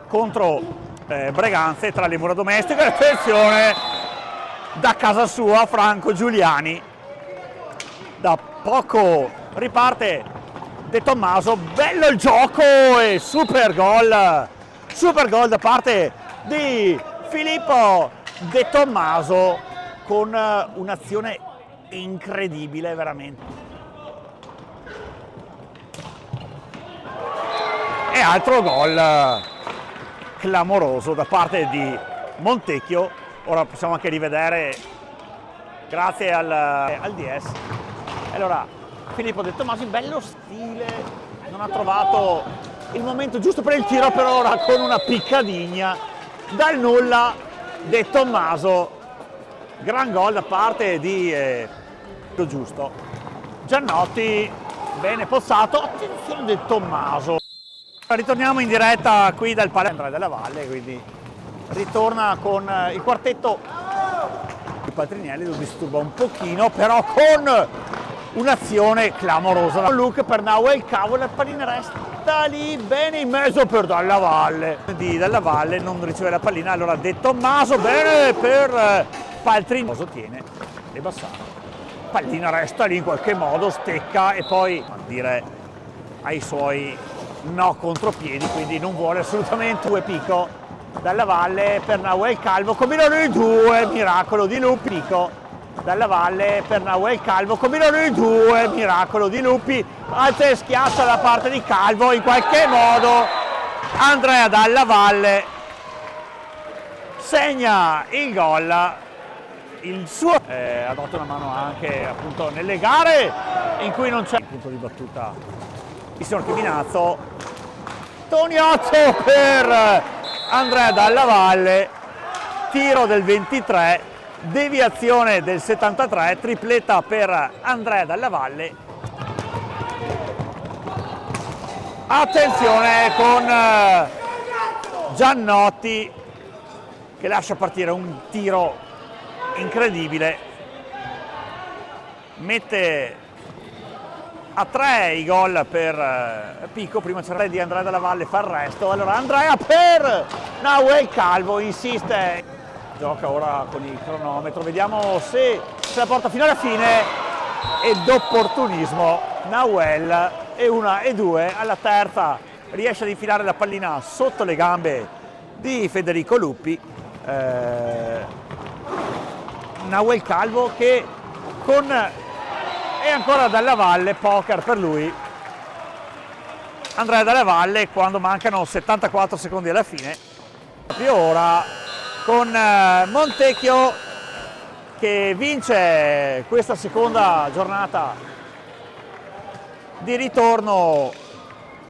contro Breganze tra le mura domestiche. Attenzione da casa sua Franco Giuliani, da poco riparte De Tommaso, bello il gioco e super gol da parte di Filippo De Tommaso con un'azione incredibile veramente. E altro gol clamoroso da parte di Montecchio. Ora possiamo anche rivedere grazie al DS. Allora Filippo De Tommaso in bello stile, non ha trovato il momento giusto per il tiro, per ora con una piccadigna dal nulla De Tommaso. Gran gol da parte di giusto Giannotti, bene possato, attenzione De Tommaso. Ritorniamo in diretta qui dal Palazzo Andrea della Valle, quindi ritorna con il quartetto. Il Paltrinelli lo disturba un pochino, però con un'azione clamorosa. Look per Nahuel Calvo, la pallina resta lì bene in mezzo per Dalla Valle. Dalla Valle non riceve la pallina, allora De Tommaso, bene per Paltrinelli, tiene e Bassano. Pallina resta lì in qualche modo, stecca e poi a dire ai suoi no contropiedi, quindi non vuole assolutamente. Pico Dalla Valle per Nahuel Calvo, combinano i due, miracolo di Lupi. Pico Dalla Valle per Nahuel Calvo, combinano i due, miracolo di Lupi, alza e schiaccia da parte di Calvo, in qualche modo Andrea Dalla Valle segna il gol. Il suo ha dato una mano anche appunto nelle gare in cui non c'è punto di battuta il signor Chiminazzo. Toniazzo per Andrea Dalla Valle, tiro del 23, deviazione del 73, tripletta per Andrea Dalla Valle. Attenzione con Giannotti che lascia partire un tiro incredibile, mette a 3 i gol per Pico, prima c'era di Andrea Dalla Valle, fa il resto. Allora Andrea per Nahuel Calvo, insiste, gioca ora con il cronometro, vediamo se la porta fino alla fine, ed opportunismo Nahuel, e 1 e 2, alla terza riesce ad infilare la pallina sotto le gambe di Federico Lupi. Nahuel Calvo che con e ancora Dalla Valle, poker per lui. Andrea Dalla Valle quando mancano 74 secondi alla fine. E ora con Montecchio che vince questa seconda giornata di ritorno